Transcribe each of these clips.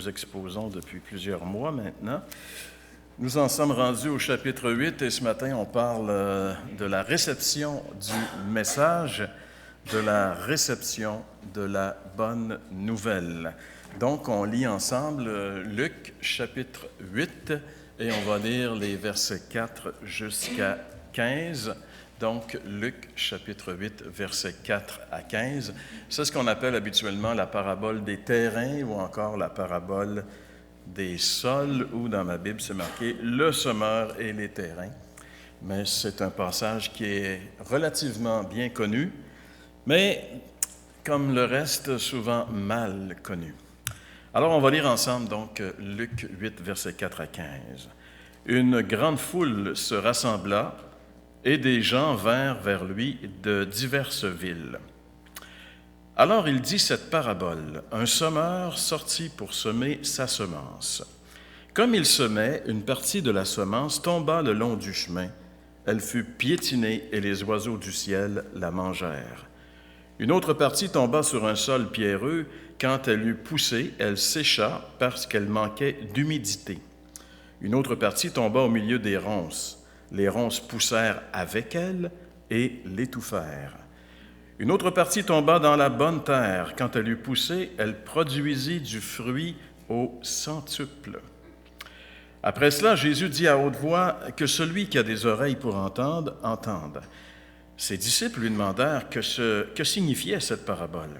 nous exposons depuis plusieurs mois maintenant. Nous en sommes rendus au chapitre 8 et ce matin, on parle de la réception du message, de la réception de la bonne nouvelle. Donc, on lit ensemble Luc chapitre 8 et on va lire les versets 4 jusqu'à 15. Donc, Luc chapitre 8, versets 4 à 15. C'est ce qu'on appelle habituellement la parabole des terrains ou encore la parabole des sols, où dans ma Bible c'est marqué « le semeur et les terrains ». Mais c'est un passage qui est relativement bien connu, mais comme le reste, souvent mal connu. Alors, on va lire ensemble donc Luc 8, versets 4 à 15. « Une grande foule se rassembla, et des gens vinrent vers lui de diverses villes. Alors il dit cette parabole. Un semeur sortit pour semer sa semence. Comme il semait, une partie de la semence tomba le long du chemin. Elle fut piétinée et les oiseaux du ciel la mangèrent. Une autre partie tomba sur un sol pierreux. Quand elle eut poussé, elle sécha parce qu'elle manquait d'humidité. Une autre partie tomba au milieu des ronces. Les ronces poussèrent avec elle et l'étouffèrent. Une autre partie tomba dans la bonne terre. Quand elle eut poussé, elle produisit du fruit au centuple. Après cela, Jésus dit à haute voix que celui qui a des oreilles pour entendre, entende. Ses disciples lui demandèrent que signifiait cette parabole.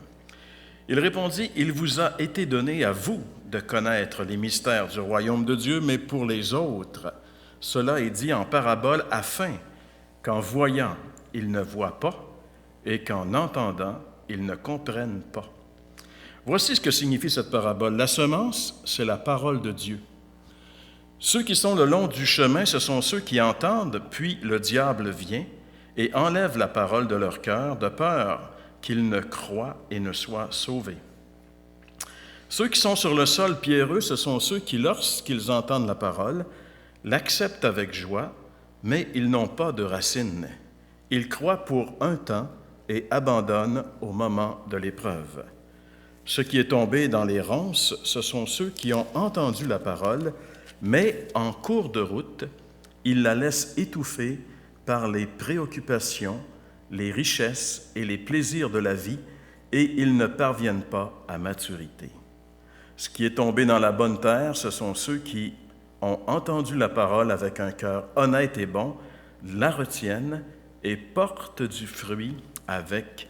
Il répondit, « Il vous a été donné à vous de connaître les mystères du royaume de Dieu, mais pour les autres, cela est dit en parabole afin qu'en voyant, ils ne voient pas et qu'en entendant, ils ne comprennent pas. Voici ce que signifie cette parabole. La semence, c'est la parole de Dieu. Ceux qui sont le long du chemin, ce sont ceux qui entendent, puis le diable vient et enlève la parole de leur cœur de peur qu'ils ne croient et ne soient sauvés. Ceux qui sont sur le sol pierreux, ce sont ceux qui, lorsqu'ils entendent la parole, l'acceptent avec joie, mais ils n'ont pas de racines. Ils croient pour un temps et abandonnent au moment de l'épreuve. Ce qui est tombé dans les ronces, ce sont ceux qui ont entendu la parole, mais en cours de route, ils la laissent étouffer par les préoccupations, les richesses et les plaisirs de la vie, et ils ne parviennent pas à maturité. Ce qui est tombé dans la bonne terre, ce sont ceux qui ont entendu la parole avec un cœur honnête et bon, la retiennent et portent du fruit avec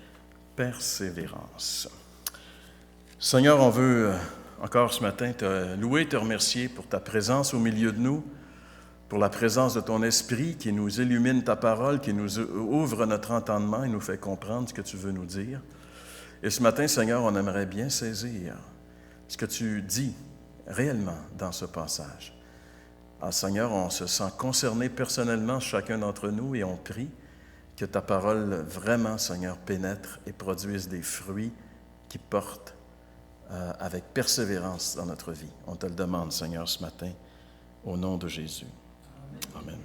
persévérance. Seigneur, on veut encore ce matin te louer, te remercier pour ta présence au milieu de nous, pour la présence de ton esprit qui nous illumine ta parole, qui nous ouvre notre entendement et nous fait comprendre ce que tu veux nous dire. Et ce matin, Seigneur, on aimerait bien saisir ce que tu dis réellement dans ce passage. Ah, Seigneur, on se sent concerné personnellement, chacun d'entre nous, et on prie que ta parole vraiment, Seigneur, pénètre et produise des fruits qui portent avec persévérance dans notre vie. On te le demande, Seigneur, ce matin, au nom de Jésus. Amen.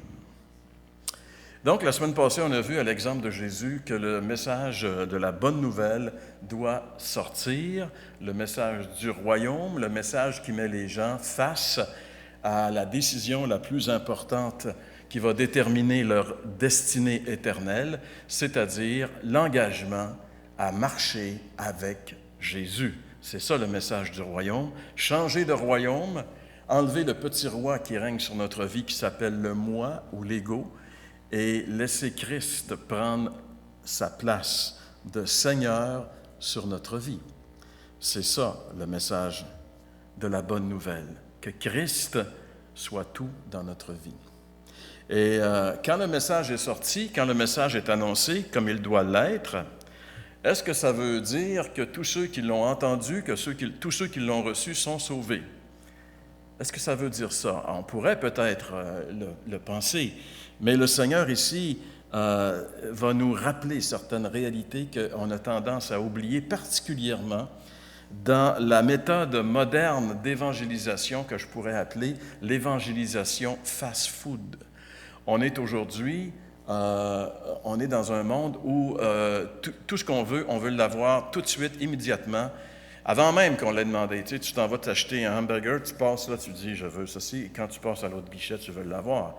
Donc, la semaine passée, on a vu à l'exemple de Jésus que le message de la bonne nouvelle doit sortir, le message du royaume, le message qui met les gens face à la décision la plus importante qui va déterminer leur destinée éternelle, c'est-à-dire l'engagement à marcher avec Jésus. C'est ça le message du royaume. Changer de royaume, enlever le petit roi qui règne sur notre vie qui s'appelle le moi ou l'ego et laisser Christ prendre sa place de Seigneur sur notre vie. C'est ça le message de la bonne nouvelle. Que Christ soit tout dans notre vie. Et quand le message est sorti, quand le message est annoncé comme il doit l'être, est-ce que ça veut dire que tous ceux qui l'ont entendu, que tous ceux qui l'ont reçu sont sauvés? Est-ce que ça veut dire ça? On pourrait peut-être le penser, mais le Seigneur ici va nous rappeler certaines réalités qu'on a tendance à oublier, particulièrement dans la méthode moderne d'évangélisation que je pourrais appeler l'évangélisation fast-food. On est aujourd'hui, on est dans un monde où tout ce qu'on veut, on veut l'avoir tout de suite, immédiatement. Avant même qu'on l'ait demandé. Tu t'en vas t'acheter un hamburger, tu passes là, tu dis « je veux ceci », et quand tu passes à l'autre guichet, tu veux l'avoir.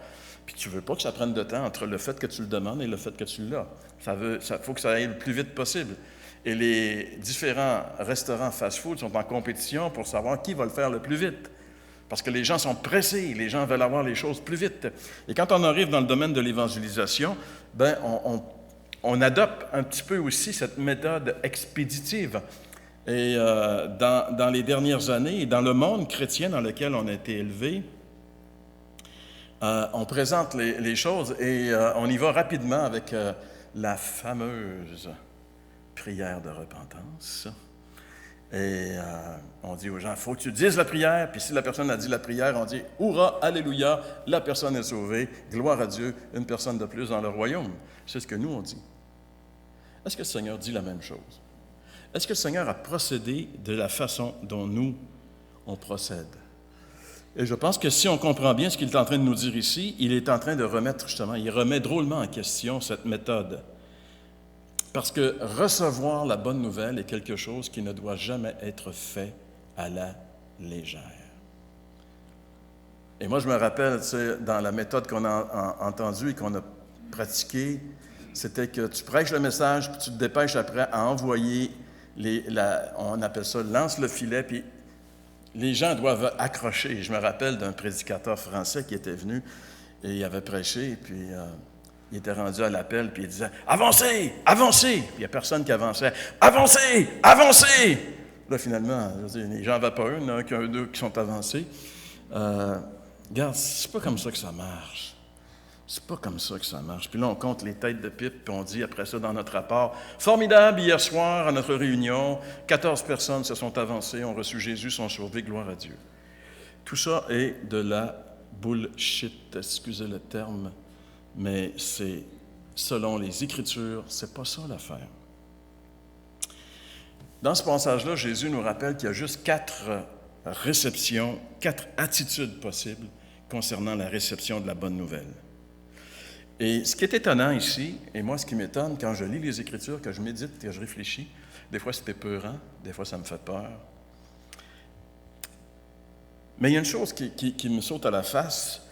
Puis tu ne veux pas que ça prenne de temps entre le fait que tu le demandes et le fait que tu l'as. Ça faut que ça aille le plus vite possible. Et les différents restaurants fast-food sont en compétition pour savoir qui va le faire le plus vite. Parce que les gens sont pressés, les gens veulent avoir les choses plus vite. Et quand on arrive dans le domaine de l'évangélisation, ben on adopte un petit peu aussi cette méthode expéditive. Et dans les dernières années, et dans le monde chrétien dans lequel on a été élevé, on présente les choses et on y va rapidement avec la fameuse prière de repentance. Et on dit aux gens, il faut que tu dises la prière, puis si la personne a dit la prière, on dit « Hourra, Alléluia, la personne est sauvée, gloire à Dieu, une personne de plus dans le royaume. » C'est ce que nous on dit. Est-ce que le Seigneur dit la même chose? Est-ce que le Seigneur a procédé de la façon dont nous, on procède? Et je pense que si on comprend bien ce qu'il est en train de nous dire ici, il est en train de remettre justement, il remet drôlement en question cette méthode. Parce que recevoir la bonne nouvelle est quelque chose qui ne doit jamais être fait à la légère. Et moi, je me rappelle, dans la méthode qu'on a entendue et qu'on a pratiquée, c'était que tu prêches le message, puis tu te dépêches après à envoyer, on appelle ça « lance le filet », puis les gens doivent accrocher. Je me rappelle d'un prédicateur français qui était venu et il avait prêché, puis il était rendu à l'appel, puis il disait « Avancez! Avancez! » Puis il n'y a personne qui avançait. « Avancez! Avancez! » Là, finalement, les gens n'avaient pas un, il y en a qu'un d'eux qui sont avancés. Regarde, c'est pas comme ça que ça marche. C'est pas comme ça que ça marche. Puis là, on compte les têtes de pipe, puis on dit après ça dans notre rapport, « Formidable, hier soir, à notre réunion, 14 personnes se sont avancées, ont reçu Jésus, sont sauvées, gloire à Dieu. » Tout ça est de la bullshit, excusez le terme, mais c'est, selon les Écritures, c'est pas ça l'affaire. Dans ce passage-là, Jésus nous rappelle qu'il y a juste 4 réceptions, 4 attitudes possibles concernant la réception de la bonne nouvelle. Et ce qui est étonnant ici, et moi ce qui m'étonne quand je lis les Écritures, que je médite, que je réfléchis, des fois c'est épeurant, des fois ça me fait peur. Mais il y a une chose qui me saute à la face,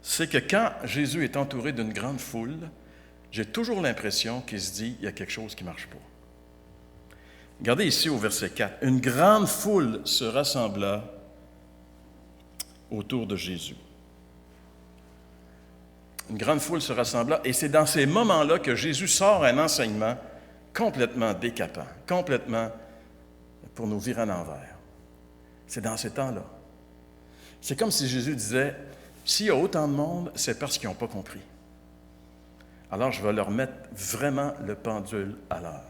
c'est que quand Jésus est entouré d'une grande foule, j'ai toujours l'impression qu'il se dit, il y a quelque chose qui ne marche pas. Regardez ici au verset 4. « Une grande foule se rassembla autour de Jésus. » Une grande foule se rassembla, et c'est dans ces moments-là que Jésus sort un enseignement complètement décapant, complètement pour nous virer à l'envers. C'est dans ces temps-là. C'est comme si Jésus disait, s'il y a autant de monde, c'est parce qu'ils n'ont pas compris. Alors je vais leur mettre vraiment le pendule à l'heure.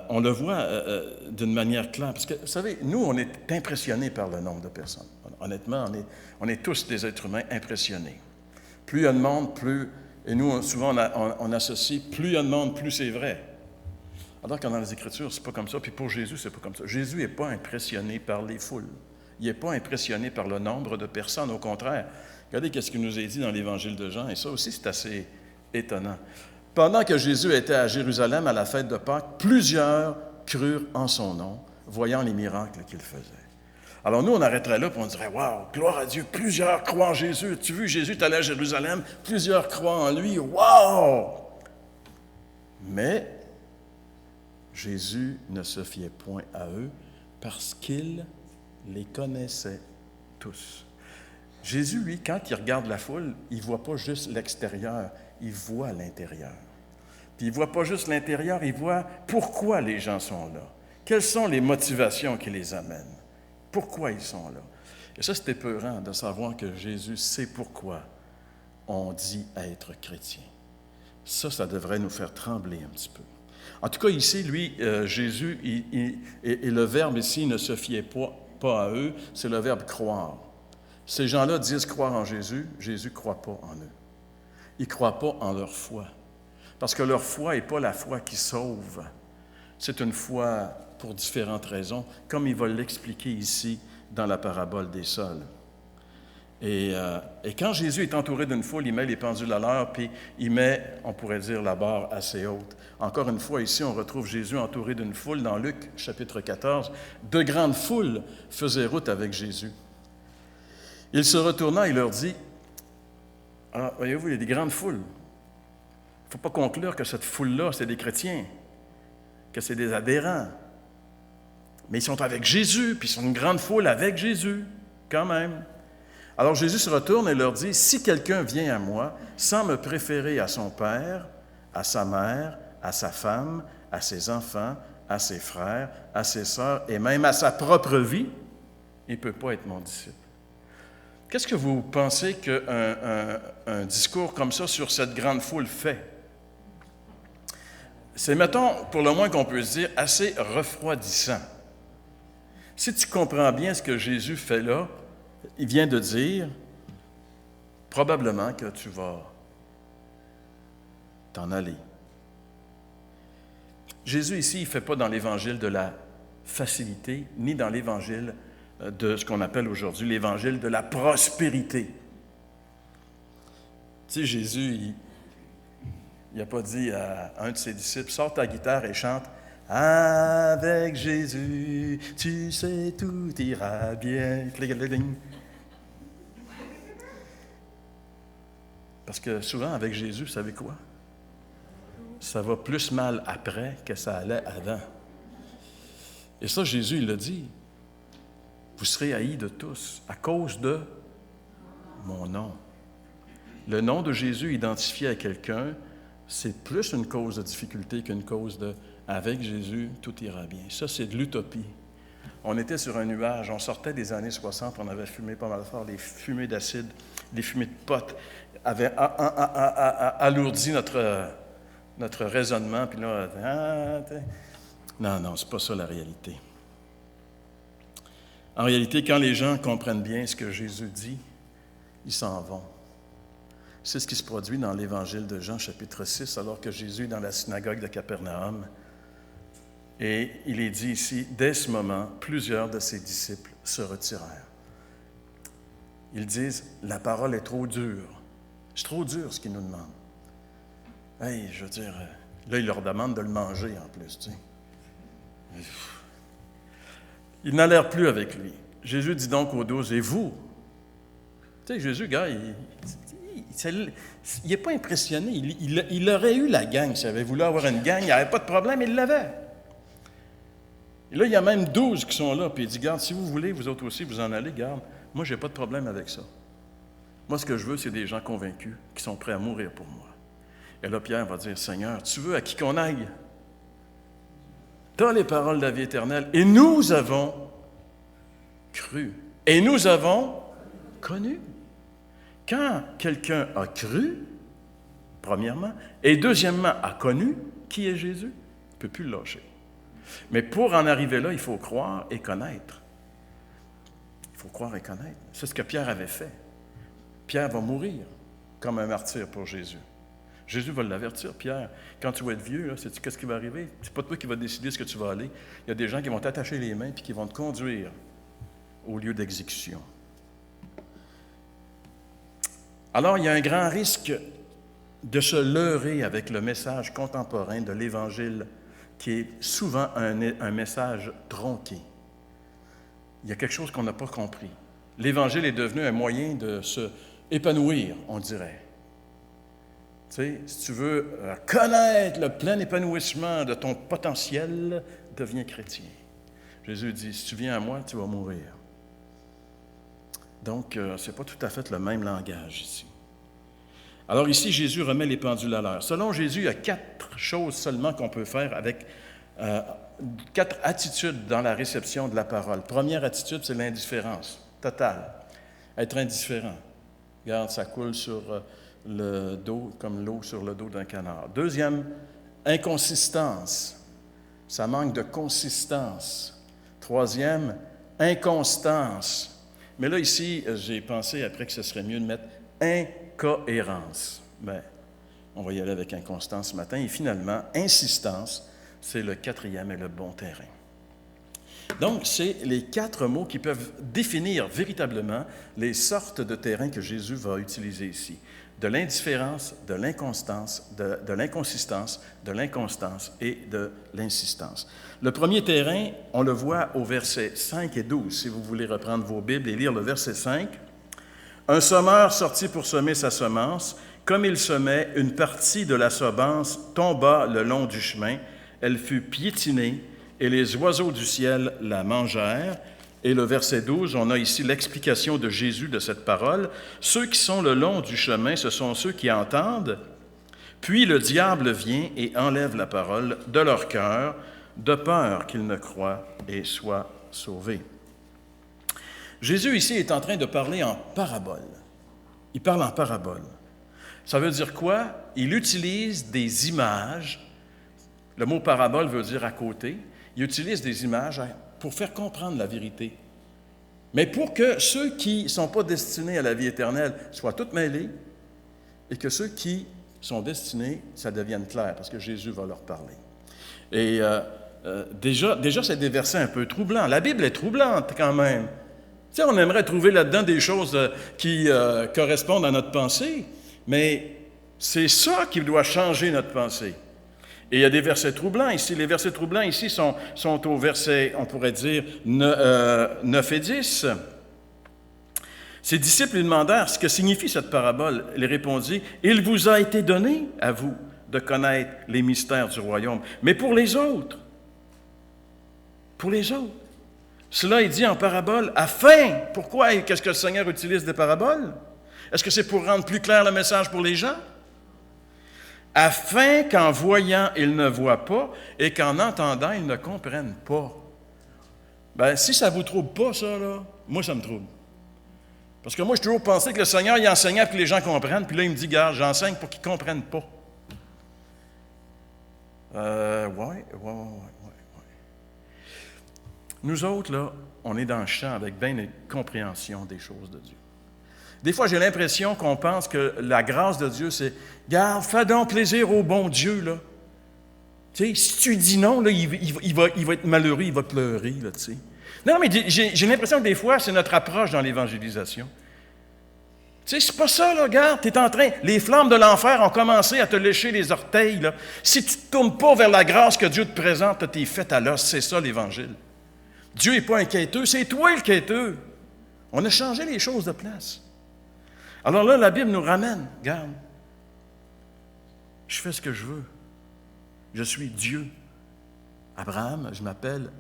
On le voit d'une manière claire, parce que, vous savez, nous, on est impressionnés par le nombre de personnes. Honnêtement, on est tous des êtres humains impressionnés. Plus il y a de monde, plus... Et nous, souvent, on associe, plus il y a de monde, plus c'est vrai. Alors que dans les Écritures, c'est pas comme ça. Puis pour Jésus, c'est pas comme ça. Jésus n'est pas impressionné par les foules. Il n'est pas impressionné par le nombre de personnes. Au contraire, regardez ce qu'il nous est dit dans l'Évangile de Jean. Et ça aussi, c'est assez étonnant. Pendant que Jésus était à Jérusalem à la fête de Pâques, plusieurs crurent en son nom, voyant les miracles qu'il faisait. Alors nous, on arrêterait là et on dirait « Wow, gloire à Dieu, plusieurs croient en Jésus. Tu as vu, Jésus est allé à Jérusalem, plusieurs croient en lui. Wow! » Mais Jésus ne se fiait point à eux parce qu'il les connaissait tous. Jésus, lui, quand il regarde la foule, il ne voit pas juste l'extérieur, il voit l'intérieur. Puis il ne voit pas juste l'intérieur, il voit pourquoi les gens sont là. Quelles sont les motivations qui les amènent? Pourquoi ils sont là? Et ça, c'est épeurant de savoir que Jésus sait pourquoi on dit être chrétien. Ça devrait nous faire trembler un petit peu. En tout cas, ici, lui, Jésus, et le verbe ici ne se fiait pas à eux, c'est le verbe croire. Ces gens-là disent croire en Jésus, Jésus ne croit pas en eux. Ils ne croient pas en leur foi. Parce que leur foi n'est pas la foi qui sauve. C'est une foi pour différentes raisons, comme il va l'expliquer ici dans la parabole des sols. Et quand Jésus est entouré d'une foule, il met les pendules à l'heure, puis il met, on pourrait dire, la barre assez haute. Encore une fois, ici, on retrouve Jésus entouré d'une foule dans Luc, chapitre 14. De grandes foules faisaient route avec Jésus. Il se retourna et leur dit, « Ah, voyez-vous, il y a des grandes foules. Il ne faut pas conclure que cette foule-là, c'est des chrétiens, que c'est des adhérents. Mais ils sont avec Jésus, puis ils sont une grande foule avec Jésus, quand même. » Alors Jésus se retourne et leur dit, « Si quelqu'un vient à moi sans me préférer à son père, à sa mère, à sa femme, à ses enfants, à ses frères, à ses sœurs et même à sa propre vie, il ne peut pas être mon disciple. » Qu'est-ce que vous pensez qu'un discours comme ça sur cette grande foule fait? C'est, mettons, pour le moins qu'on peut se dire, assez refroidissant. Si tu comprends bien ce que Jésus fait là, il vient de dire, probablement que tu vas t'en aller. Jésus ici, il ne fait pas dans l'évangile de la facilité, ni dans l'évangile de ce qu'on appelle aujourd'hui l'évangile de la prospérité. Tu sais, Jésus, il n'a pas dit à un de ses disciples, « Sors ta guitare et chante, « Avec Jésus, tu sais, tout ira bien. » Parce que souvent, avec Jésus, vous savez quoi? Ça va plus mal après que ça allait avant. Et ça, Jésus, il l'a dit. Vous serez haïs de tous à cause de mon nom. Le nom de Jésus identifié à quelqu'un, c'est plus une cause de difficulté qu'une cause de « avec Jésus, tout ira bien ». Ça, c'est de l'utopie. On était sur un nuage, on sortait des années 60, on avait fumé pas mal fort, les fumées d'acide, les fumées de potes avaient alourdi notre raisonnement, puis là, non, c'est pas ça la réalité. En réalité, quand les gens comprennent bien ce que Jésus dit, ils s'en vont. C'est ce qui se produit dans l'Évangile de Jean, chapitre 6, alors que Jésus est dans la synagogue de Capernaum. Et il est dit ici, dès ce moment, plusieurs de ses disciples se retirèrent. Ils disent, la parole est trop dure. C'est trop dur ce qu'ils nous demandent. Hey, je veux dire, là, il leur demande de le manger en plus, tu sais. Ils n'allèrent plus avec lui. Jésus dit donc aux 12, et vous? Tu sais, Jésus, gars, il n'est pas impressionné. Il aurait eu la gang. S'il avait voulu avoir une gang, il n'y avait pas de problème, il l'avait. Et là, il y a même 12 qui sont là, puis il dit, garde, si vous voulez, vous autres aussi, vous en allez, garde. Moi, je n'ai pas de problème avec ça. Moi, ce que je veux, c'est des gens convaincus, qui sont prêts à mourir pour moi. Et là, Pierre va dire, Seigneur, tu veux à qui qu'on aille? Tu as les paroles de la vie éternelle. Et nous avons cru. Et nous avons connu. Quand quelqu'un a cru, premièrement, et deuxièmement a connu qui est Jésus, il ne peut plus le lâcher. Mais pour en arriver là, il faut croire et connaître. Il faut croire et connaître. C'est ce que Pierre avait fait. Pierre va mourir comme un martyr pour Jésus. Jésus va l'avertir, Pierre, quand tu vas être vieux, là, sais-tu qu'est-ce qui va arriver? C'est pas toi qui vas décider ce que tu vas aller. Il y a des gens qui vont t'attacher les mains et qui vont te conduire au lieu d'exécution. Alors, il y a un grand risque de se leurrer avec le message contemporain de l'Évangile qui est souvent un message tronqué. Il y a quelque chose qu'on n'a pas compris. L'Évangile est devenu un moyen de se épanouir, on dirait. Tu sais, si tu veux connaître le plein épanouissement de ton potentiel, deviens chrétien. Jésus dit, si tu viens à moi, tu vas mourir. Donc, ce n'est pas tout à fait le même langage ici. Alors ici, Jésus remet les pendules à l'heure. Selon Jésus, il y a 4 choses seulement qu'on peut faire avec 4 attitudes dans la réception de la parole. Première attitude, c'est l'indifférence totale. Être indifférent. Regarde, ça coule sur le dos comme l'eau sur le dos d'un canard. Deuxième, inconsistance. Ça manque de consistance. Troisième, inconstance. Mais là, ici, j'ai pensé après que ce serait mieux de mettre incohérence. Bien, on va y aller avec inconstance ce matin. Et finalement, insistance, c'est le 4e et le bon terrain. Donc, c'est les 4 mots qui peuvent définir véritablement les sortes de terrains que Jésus va utiliser ici. De l'indifférence, de l'inconstance, de l'inconsistance, de l'inconstance et de l'insistance. Le premier terrain, on le voit au verset 5 et 12, si vous voulez reprendre vos Bibles et lire le verset 5. « Un semeur sortit pour semer sa semence. Comme il semait, une partie de la semence tomba le long du chemin. Elle fut piétinée et les oiseaux du ciel la mangèrent. » Et le verset 12, on a ici l'explication de Jésus de cette parole. « Ceux qui sont le long du chemin, ce sont ceux qui entendent. Puis le diable vient et enlève la parole de leur cœur, de peur qu'ils ne croient et soient sauvés. » Jésus ici est en train de parler en parabole. Il parle en parabole. Ça veut dire quoi? Il utilise des images. Le mot parabole veut dire à côté. Il utilise des images pour faire comprendre la vérité. Mais pour que ceux qui ne sont pas destinés à la vie éternelle soient tous mêlés et que ceux qui sont destinés, ça devienne clair, parce que Jésus va leur parler. Et déjà, c'est des versets un peu troublants. La Bible est troublante quand même. Tu sais, on aimerait trouver là-dedans des choses qui correspondent à notre pensée, mais c'est ça qui doit changer notre pensée. Et il y a des versets troublants ici. Les versets troublants ici sont au verset, on pourrait dire, 9 et 10. Ses disciples lui demandèrent ce que signifie cette parabole. Il répondit, « Il vous a été donné, à vous, de connaître les mystères du royaume. Mais pour les autres, cela est dit en parabole, afin, pourquoi et qu'est-ce que le Seigneur utilise des paraboles? Est-ce que c'est pour rendre plus clair le message pour les gens? Afin qu'en voyant, ils ne voient pas et qu'en entendant, ils ne comprennent pas. » Bien, si ça ne vous trouble pas, ça, là, moi, ça me trouble. Parce que moi, j'ai toujours pensé que le Seigneur, il enseignait pour que les gens comprennent, puis là, il me dit, garde, j'enseigne pour qu'ils ne comprennent pas. Ouais. Nous autres, là, on est dans le champ avec bien une compréhension des choses de Dieu. Des fois, j'ai l'impression qu'on pense que la grâce de Dieu, c'est « Garde, fais donc plaisir au bon Dieu, là. » Tu sais, si tu dis non, là, il va être malheureux, il va pleurer, là, tu sais. Non, mais j'ai l'impression que des fois, c'est notre approche dans l'évangélisation. Tu sais, c'est pas ça, là, regarde, tu es en train... Les flammes de l'enfer ont commencé à te lécher les orteils, là. Si tu ne te tournes pas vers la grâce que Dieu te présente, tu es fait à l'os, c'est ça, l'Évangile. Dieu n'est pas un quêteux, c'est toi le quêteux. On a changé les choses de place. Alors là, la Bible nous ramène, regarde, je fais ce que je veux. Je suis Dieu. Abraham, je m'appelle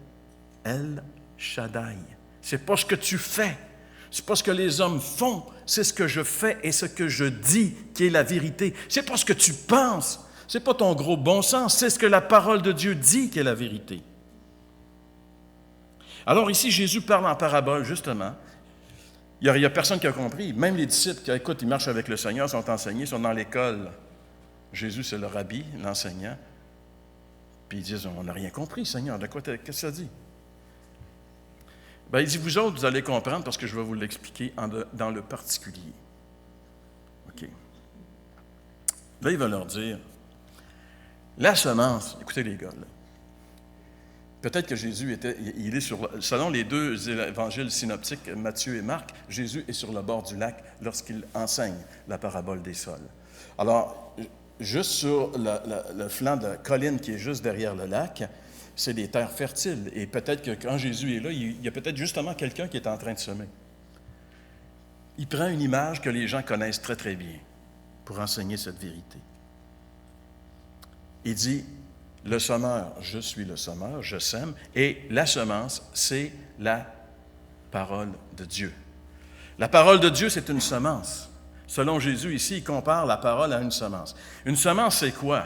El Shaddai. C'est pas ce que tu fais, c'est pas ce que les hommes font, c'est ce que je fais et ce que je dis qui est la vérité. C'est pas ce que tu penses, c'est pas ton gros bon sens, c'est ce que la parole de Dieu dit qui est la vérité. Alors ici, Jésus parle en parabole, justement. Il n'y a personne qui a compris. Même les disciples qui, écoute, ils marchent avec le Seigneur, sont enseignés, sont dans l'école. Jésus, c'est le rabbi, l'enseignant. Puis ils disent, on n'a rien compris, Seigneur. De quoi, qu'est-ce que ça dit? Bien, il dit, vous autres, vous allez comprendre parce que je vais vous l'expliquer dans le particulier. OK. Là, il va leur dire, la semence, écoutez les gars, là. Peut-être que Jésus il est selon les deux évangiles synoptiques, Matthieu et Marc, Jésus est sur le bord du lac lorsqu'il enseigne la parabole des sols. Alors, juste sur le flanc de la colline qui est juste derrière le lac, c'est des terres fertiles. Et peut-être que quand Jésus est là, il y a peut-être justement quelqu'un qui est en train de semer. Il prend une image que les gens connaissent très, très bien pour enseigner cette vérité. Il dit, le semeur, je suis le semeur, je sème, et la semence, c'est la parole de Dieu. La parole de Dieu, c'est une semence. Selon Jésus, ici, il compare la parole à une semence. Une semence, c'est quoi?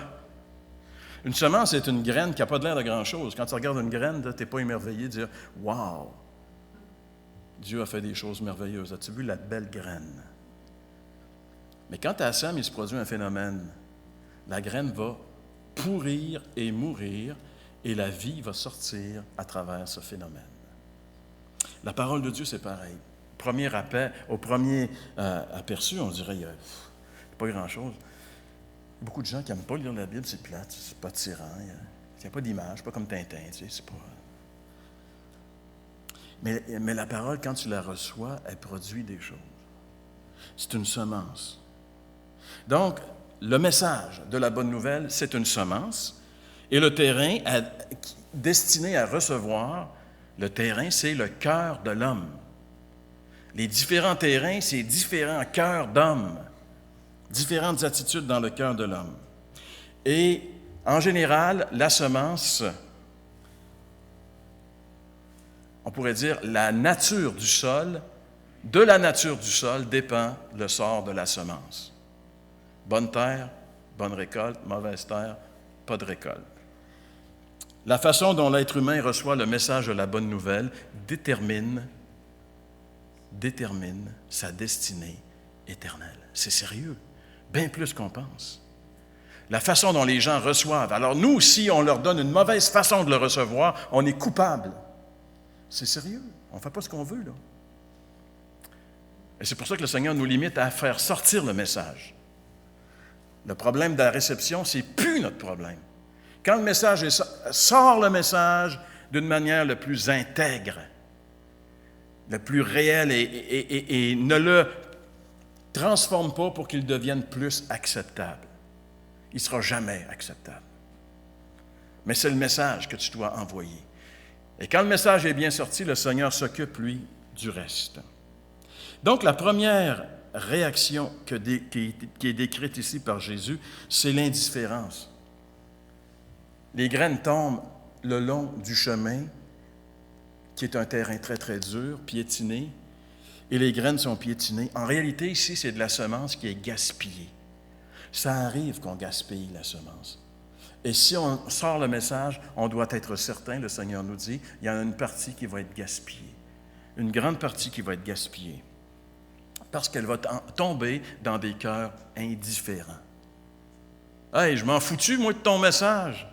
Une semence, c'est une graine qui n'a pas de l'air de grand-chose. Quand tu regardes une graine, tu n'es pas émerveillé de dire « Wow! Dieu a fait des choses merveilleuses. As-tu vu la belle graine? » Mais quand tu la sèmes, il se produit un phénomène. La graine va pourrir et mourir, et la vie va sortir à travers ce phénomène. La parole de Dieu, c'est pareil. Au premier aperçu, on dirait qu'il n'y a pas grand-chose. Beaucoup de gens qui n'aiment pas lire la Bible, c'est plate, c'est pas attirant, il n'y a pas d'image, pas comme Tintin, tu sais, c'est pas... Mais la parole, quand tu la reçois, elle produit des choses. C'est une semence. Donc, le message de la bonne nouvelle, c'est une semence. Et le terrain destiné à recevoir, le terrain, c'est le cœur de l'homme. Les différents terrains, c'est différents cœurs d'hommes, différentes attitudes dans le cœur de l'homme. Et en général, la semence, on pourrait dire la nature du sol, de la nature du sol dépend le sort de la semence. Bonne terre, bonne récolte, mauvaise terre, pas de récolte. La façon dont l'être humain reçoit le message de la bonne nouvelle détermine sa destinée éternelle. C'est sérieux, bien plus qu'on pense. La façon dont les gens reçoivent. Alors nous, si on leur donne une mauvaise façon de le recevoir, on est coupable. C'est sérieux, on ne fait pas ce qu'on veut, là. Et c'est pour ça que le Seigneur nous limite à faire sortir le message. Le problème de la réception, c'est plus notre problème. Quand le message sort le message d'une manière le plus intègre, le plus réel et ne le transforme pas pour qu'il devienne plus acceptable. Il ne sera jamais acceptable. Mais c'est le message que tu dois envoyer. Et quand le message est bien sorti, le Seigneur s'occupe, lui, du reste. Donc, la première réaction qui est décrite ici par Jésus, c'est l'indifférence. Les graines tombent le long du chemin, qui est un terrain très, très dur, piétiné, et les graines sont piétinées. En réalité, ici, c'est de la semence qui est gaspillée. Ça arrive qu'on gaspille la semence. Et si on sort le message, on doit être certain, le Seigneur nous dit, il y en a une partie qui va être gaspillée. Une grande partie qui va être gaspillée. Parce qu'elle va tomber dans des cœurs indifférents. « Hey, je m'en fous-tu, moi, de ton message? »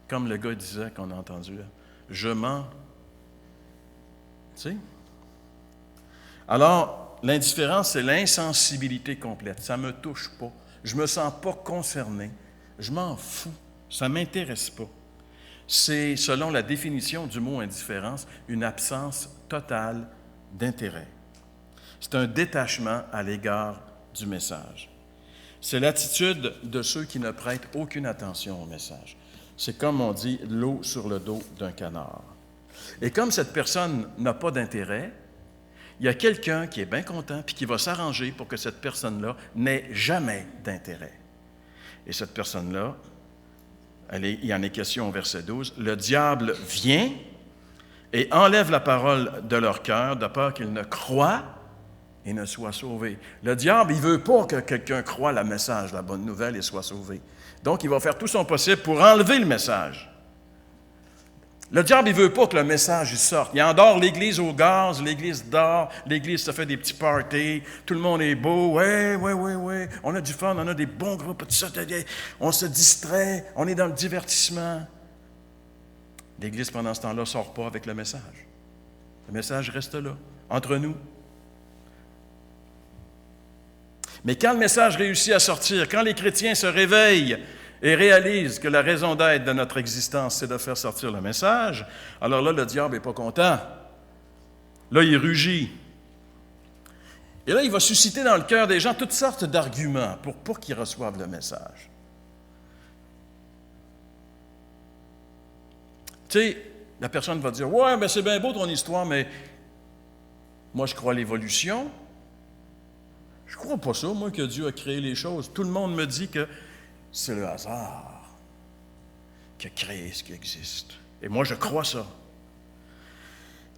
Comme le gars disait qu'on a entendu là. « Je m'en... » Tu sais? Alors, l'indifférence, c'est l'insensibilité complète. Ça ne me touche pas. Je ne me sens pas concerné. Je m'en fous. Ça ne m'intéresse pas. C'est, selon la définition du mot indifférence, une absence totale d'intérêt. C'est un détachement à l'égard du message. C'est l'attitude de ceux qui ne prêtent aucune attention au message. C'est comme on dit, l'eau sur le dos d'un canard. Et comme cette personne n'a pas d'intérêt, il y a quelqu'un qui est bien content puis qui va s'arranger pour que cette personne-là n'ait jamais d'intérêt. Et cette personne-là, il y en est question au verset 12, « Le diable vient et enlève la parole de leur cœur de peur qu'ils ne croient et ne soient sauvés. » Le diable, il ne veut pas que quelqu'un croie le message, la bonne nouvelle, et soit sauvé. Donc, il va faire tout son possible pour enlever le message. Le diable, il ne veut pas que le message il sorte. Il endort l'Église au gaz, l'Église dort, l'Église se fait des petits parties, tout le monde est beau, ouais, on a du fun, on a des bons groupes, tout ça, on se distrait, on est dans le divertissement. L'Église, pendant ce temps-là, ne sort pas avec le message. Le message reste là, entre nous. Mais quand le message réussit à sortir, quand les chrétiens se réveillent et réalisent que la raison d'être de notre existence, c'est de faire sortir le message, alors là, le diable n'est pas content. Là, il rugit. Et là, il va susciter dans le cœur des gens toutes sortes d'arguments pour qu'ils reçoivent le message. Tu sais, la personne va dire, « Ouais, mais c'est bien beau ton histoire, mais moi, je crois à l'évolution. Je ne crois pas ça, moi, que Dieu a créé les choses. Tout le monde me dit que c'est le hasard qui a créé ce qui existe. Et moi, je crois ça. »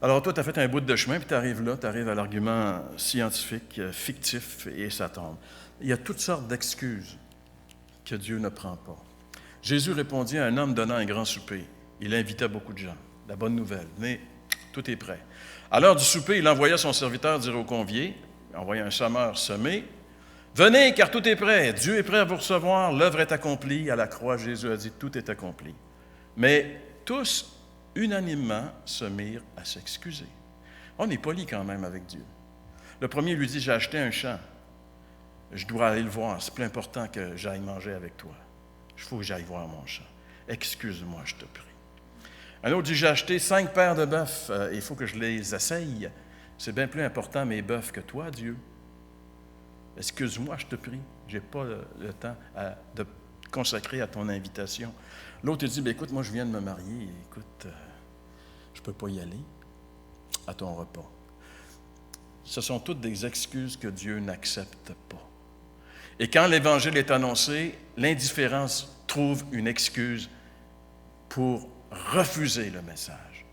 Alors, toi, tu as fait un bout de chemin, puis tu arrives là, tu arrives à l'argument scientifique, fictif, et ça tombe. Il y a toutes sortes d'excuses que Dieu ne prend pas. Jésus répondit à un homme donnant un grand souper. Il invitait beaucoup de gens. La bonne nouvelle, venez, tout est prêt. À l'heure du souper, il envoya son serviteur dire aux conviés, il envoya un semeur semer, « Venez, car tout est prêt. Dieu est prêt à vous recevoir. L'œuvre est accomplie. » À la croix, Jésus a dit, « Tout est accompli. » Mais tous, unanimement, se mirent à s'excuser. On est poli quand même avec Dieu. Le premier lui dit, « J'ai acheté un champ. Je dois aller le voir. C'est plus important que j'aille manger avec toi. Il faut que j'aille voir mon champ. Excuse-moi, je te prie. » Un autre dit, j'ai acheté 5 paires de bœufs, il faut que je les essaye. C'est bien plus important mes bœufs que toi, Dieu. Excuse-moi, je te prie, je n'ai pas le temps de consacrer à ton invitation. L'autre dit, écoute, moi je viens de me marier, écoute, je ne peux pas y aller à ton repas. Ce sont toutes des excuses que Dieu n'accepte pas. Et quand l'Évangile est annoncé, l'indifférence trouve une excuse pour refuser le message.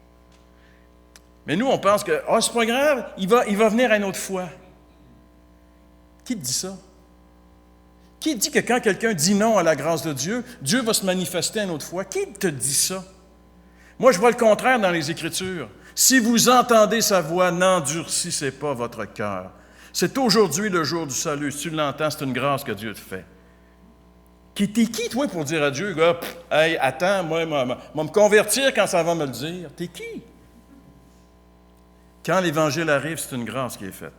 Mais nous, on pense que « c'est pas grave, il va venir une autre fois. » Qui te dit ça? Qui dit que quand quelqu'un dit non à la grâce de Dieu, Dieu va se manifester une autre fois? Qui te dit ça? Moi, je vois le contraire dans les Écritures. Si vous entendez sa voix, n'endurcissez pas votre cœur. C'est aujourd'hui le jour du salut. Si tu l'entends, c'est une grâce que Dieu te fait. T'es qui, toi, pour dire à Dieu, gars, hey, attends, moi, je vais me convertir quand ça va me le dire? T'es qui? Quand l'Évangile arrive, c'est une grâce qui est faite.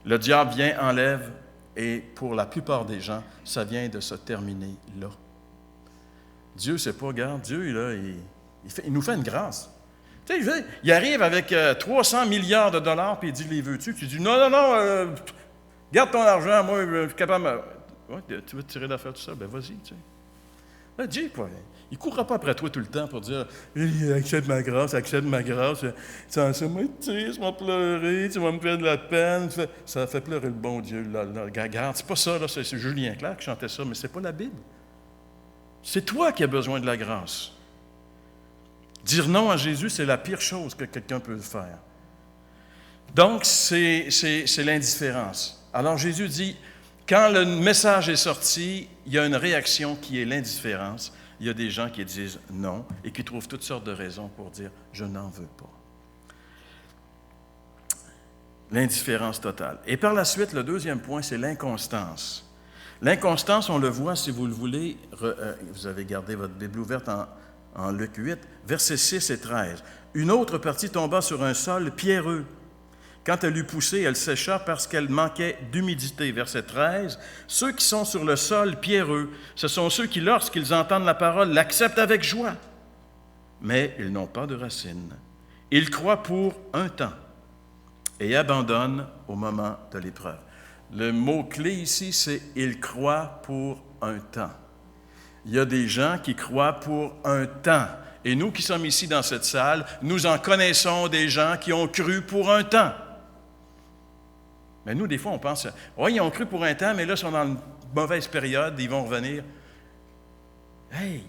Le diable vient, enlève, et pour la plupart des gens, ça vient de se terminer là. Dieu, c'est pas, regarde, Dieu, là, il nous fait une grâce. Tu sais, il arrive avec 300 milliards de dollars, puis il dit, les veux-tu? Tu dis, non, garde ton argent, moi, je suis capable. Ouais, tu veux te tirer d'affaire tout ça? Ben vas-y, tu sais. Ben, Dieu, quoi. Il ne courra pas après toi tout le temps pour dire accepte ma grâce. Ça m'a été, ça m'a pleuré, tu vas me faire de la peine. Ça fait pleurer le bon Dieu. Là. Regarde, c'est pas ça, là, c'est Julien Clerc qui chantait ça, mais c'est pas la Bible. C'est toi qui as besoin de la grâce. Dire non à Jésus, c'est la pire chose que quelqu'un peut faire. Donc, c'est l'indifférence. Alors, Jésus dit, quand le message est sorti, il y a une réaction qui est l'indifférence. Il y a des gens qui disent non et qui trouvent toutes sortes de raisons pour dire « je n'en veux pas ». L'indifférence totale. Et par la suite, le deuxième point, c'est l'inconstance. L'inconstance, on le voit, si vous le voulez, vous avez gardé votre Bible ouverte en Luc 8, versets 6 et 13. « Une autre partie tomba sur un sol pierreux. Quand elle eut poussé, elle sécha parce qu'elle manquait d'humidité. » Verset 13. « Ceux qui sont sur le sol pierreux, ce sont ceux qui, lorsqu'ils entendent la parole, l'acceptent avec joie. Mais ils n'ont pas de racines. Ils croient pour un temps et abandonnent au moment de l'épreuve. » Le mot-clé ici, c'est « ils croient pour un temps ». Il y a des gens qui croient pour un temps. Et nous qui sommes ici dans cette salle, nous en connaissons des gens qui ont cru pour un temps. Mais nous, des fois, on pense, oui, ils ont cru pour un temps, mais là, ils sont dans une mauvaise période, ils vont revenir. Hey!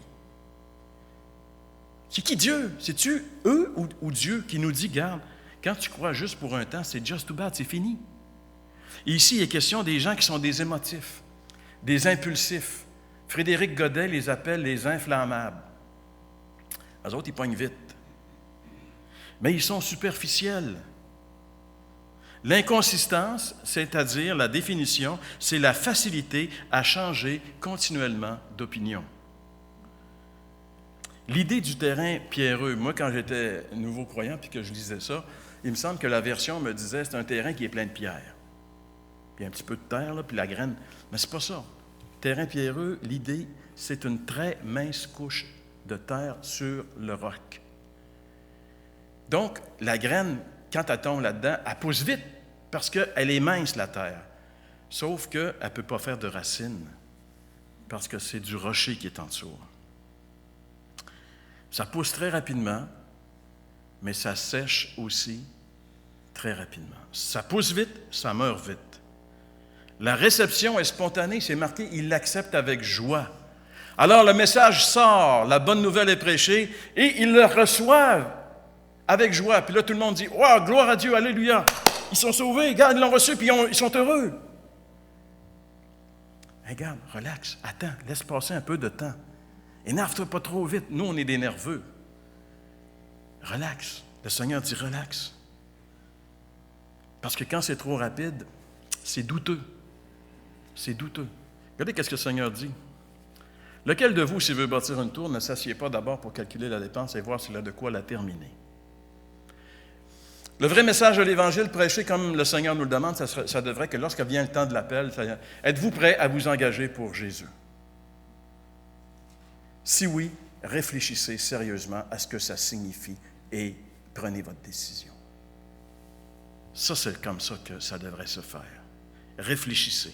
C'est qui Dieu? C'est-tu eux ou Dieu qui nous dit, garde, quand tu crois juste pour un temps, c'est just too bad, c'est fini. Et ici, il est question des gens qui sont des émotifs, des impulsifs. Frédéric Godet les appelle les inflammables. Eux autres, ils pognent vite. Mais ils sont superficiels. L'inconsistance, c'est-à-dire la définition, c'est la facilité à changer continuellement d'opinion. L'idée du terrain pierreux, moi, quand j'étais nouveau croyant puis que je lisais ça, il me semble que la version me disait c'est un terrain qui est plein de pierres. Puis un petit peu de terre, là, puis la graine. Mais c'est pas ça. Terrain pierreux, l'idée, c'est une très mince couche de terre sur le roc. Donc, la graine, quand elle tombe là-dedans, elle pousse vite parce qu'elle est mince, la terre. Sauf qu'elle ne peut pas faire de racines parce que c'est du rocher qui est en dessous. Ça pousse très rapidement, mais ça sèche aussi très rapidement. Ça pousse vite, ça meurt vite. La réception est spontanée, c'est marqué, ils l'acceptent avec joie. Alors le message sort, la bonne nouvelle est prêchée, et ils le reçoivent avec joie. Puis là, tout le monde dit, « Wow, gloire à Dieu, alléluia! Ils sont sauvés, regarde, ils l'ont reçu, puis ils sont heureux. » Regarde, relax, attends, laisse passer un peu de temps. Énerve-toi pas trop vite, nous, on est des nerveux. Relax, le Seigneur dit, relax. Parce que quand c'est trop rapide, c'est douteux. C'est douteux. Regardez qu'est-ce que le Seigneur dit. Lequel de vous, s'il veut bâtir une tour, ne s'assied pas d'abord pour calculer la dépense et voir s'il a de quoi la terminer? Le vrai message de l'Évangile prêché comme le Seigneur nous le demande, ça devrait que lorsque vient le temps de l'appel, êtes-vous prêt à vous engager pour Jésus? Si oui, réfléchissez sérieusement à ce que ça signifie et prenez votre décision. Ça, c'est comme ça que ça devrait se faire. Réfléchissez.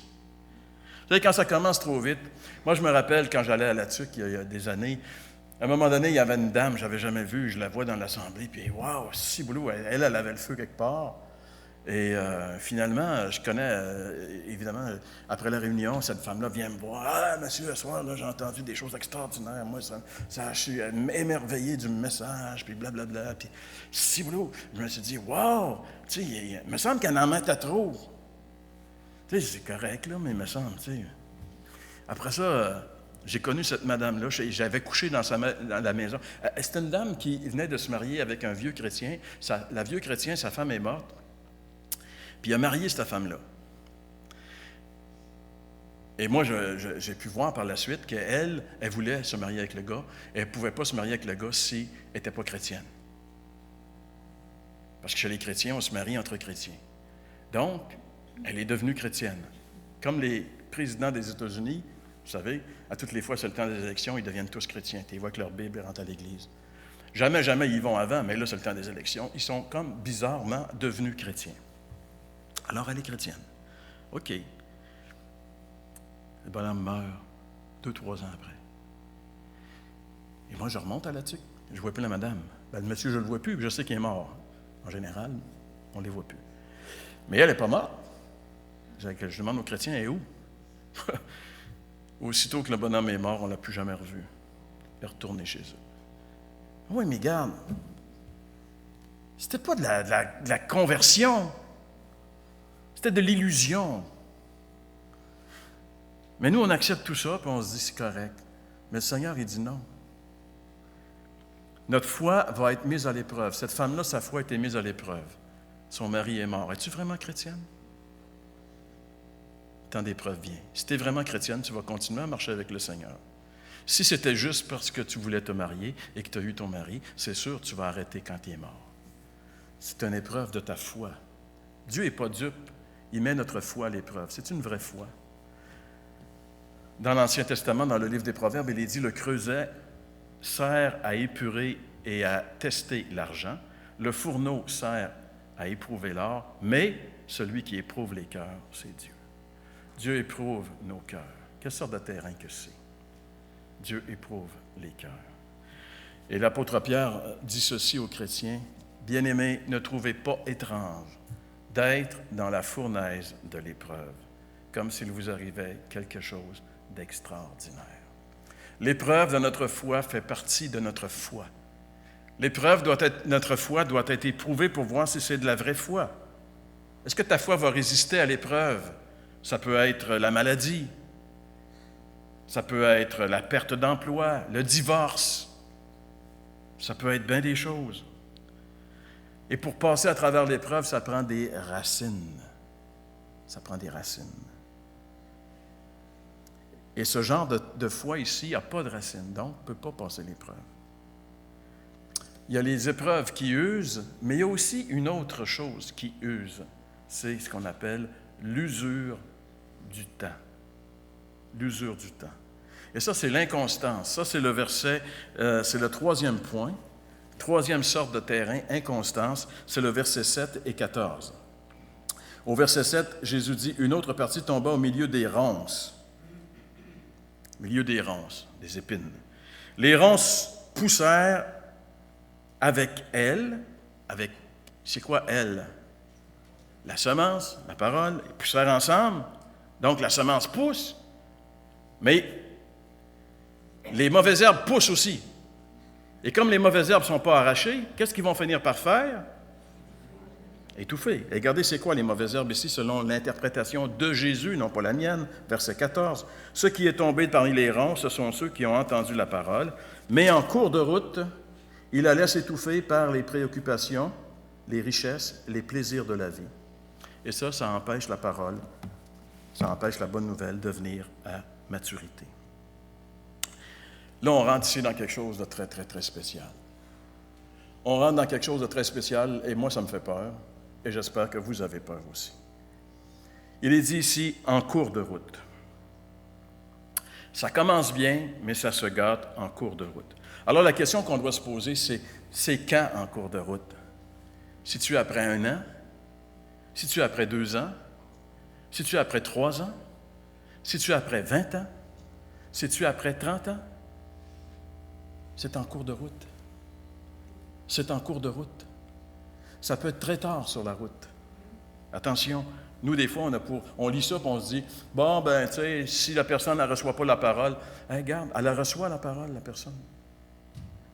Vous savez, quand ça commence trop vite, moi, je me rappelle quand j'allais à la TUC il y a des années, à un moment donné, il y avait une dame, je n'avais jamais vue, je la vois dans l'assemblée, puis waouh, si boulot, elle avait le feu quelque part. Et finalement, je connais, évidemment, après la réunion, cette femme-là vient me voir. « Ah, monsieur, ce soir, là, j'ai entendu des choses extraordinaires. Moi, je suis émerveillé du message, puis blablabla. » Puis, si boulot, je me suis dit, « Wow! Tu sais, il me semble qu'elle en mettait trop. » Tu sais, c'est correct, là, mais il me semble, tu sais. Après ça, j'ai connu cette madame-là. J'avais couché dans la maison. C'était une dame qui venait de se marier avec un vieux chrétien. La vieux chrétien, sa femme est morte. Puis il a marié cette femme-là. Et moi, j'ai pu voir par la suite qu'elle voulait se marier avec le gars. Et elle ne pouvait pas se marier avec le gars si elle n'était pas chrétienne. Parce que chez les chrétiens, on se marie entre chrétiens. Donc, elle est devenue chrétienne. Comme les présidents des États-Unis, vous savez, à toutes les fois, c'est le temps des élections, ils deviennent tous chrétiens. Ils voient que leur Bible rentre à l'Église. Jamais ils y vont avant, mais là, c'est le temps des élections. Ils sont comme bizarrement devenus chrétiens. Alors, elle est chrétienne. OK. Le bonhomme meurt 2-3 ans après. Et moi, je remonte à la TUC. Je ne vois plus la madame. Ben, le monsieur, je ne le vois plus, puis je sais qu'il est mort. En général, on ne les voit plus. Mais elle n'est pas morte. Je demande aux chrétiens, elle est où? Aussitôt que le bonhomme est mort, on ne l'a plus jamais revu. Il est retourné chez eux. Oui, mais regarde, c'était pas de la conversion. C'était de l'illusion. Mais nous, on accepte tout ça, puis on se dit, c'est correct. Mais le Seigneur, il dit non. Notre foi va être mise à l'épreuve. Cette femme-là, sa foi a été mise à l'épreuve. Son mari est mort. Es-tu vraiment chrétienne? Le temps d'épreuve vient. Si tu es vraiment chrétienne, tu vas continuer à marcher avec le Seigneur. Si c'était juste parce que tu voulais te marier et que tu as eu ton mari, c'est sûr, tu vas arrêter quand il est mort. C'est une épreuve de ta foi. Dieu n'est pas dupe. Il met notre foi à l'épreuve. C'est une vraie foi. Dans l'Ancien Testament, dans le livre des Proverbes, il est dit « Le creuset sert à épurer et à tester l'argent. Le fourneau sert à éprouver l'or, mais celui qui éprouve les cœurs, c'est Dieu. » Dieu éprouve nos cœurs. Quelle sorte de terrain que c'est? Dieu éprouve les cœurs. Et l'apôtre Pierre dit ceci aux chrétiens, « Bien-aimés, ne trouvez pas étrange d'être dans la fournaise de l'épreuve, comme s'il vous arrivait quelque chose d'extraordinaire. » L'épreuve de notre foi fait partie de notre foi. Notre foi doit être éprouvée pour voir si c'est de la vraie foi. Est-ce que ta foi va résister à l'épreuve? Ça peut être la maladie, ça peut être la perte d'emploi, le divorce, ça peut être bien des choses. Et pour passer à travers l'épreuve, ça prend des racines. Ça prend des racines. Et ce genre de foi ici n'a pas de racines, donc ne peut pas passer l'épreuve. Il y a les épreuves qui usent, mais il y a aussi une autre chose qui use. C'est ce qu'on appelle l'usure du temps. L'usure du temps. Et ça, c'est l'inconstance. Ça, c'est le verset, c'est le 3e point. 3e sorte de terrain, inconstance, c'est le verset 7 et 14. Au verset 7, Jésus dit « Une autre partie tomba au milieu des ronces. » Au milieu des ronces, des épines. Les ronces poussèrent avec elle, c'est quoi elle? La semence, la parole, ils poussèrent ensemble. Donc la semence pousse, mais les mauvaises herbes poussent aussi. Et comme les mauvaises herbes ne sont pas arrachées, qu'est-ce qu'ils vont finir par faire? Étouffer. Et regardez, c'est quoi les mauvaises herbes ici, selon l'interprétation de Jésus, non pas la mienne, verset 14. « Ce qui est tombé parmi les ronces, ce sont ceux qui ont entendu la parole, mais en cours de route, il la laisse étouffer par les préoccupations, les richesses, les plaisirs de la vie. » Et ça empêche la parole, ça empêche la bonne nouvelle de venir à maturité. Là, on rentre ici dans quelque chose de très, très, très spécial. On rentre dans quelque chose de très spécial, et moi, ça me fait peur, et j'espère que vous avez peur aussi. Il est dit ici, en cours de route. Ça commence bien, mais ça se gâte en cours de route. Alors la question qu'on doit se poser, c'est quand en cours de route? Si tu es après 1 an? Si tu es après 2 ans? Si tu es après 3 ans? Si tu es après 20 ans? Si tu es après 30 ans? C'est en cours de route. C'est en cours de route. Ça peut être très tard sur la route. Attention, nous, des fois, on lit ça et on se dit, bon, ben, tu sais, si la personne ne reçoit pas la parole, hey, regarde, elle reçoit la parole, la personne.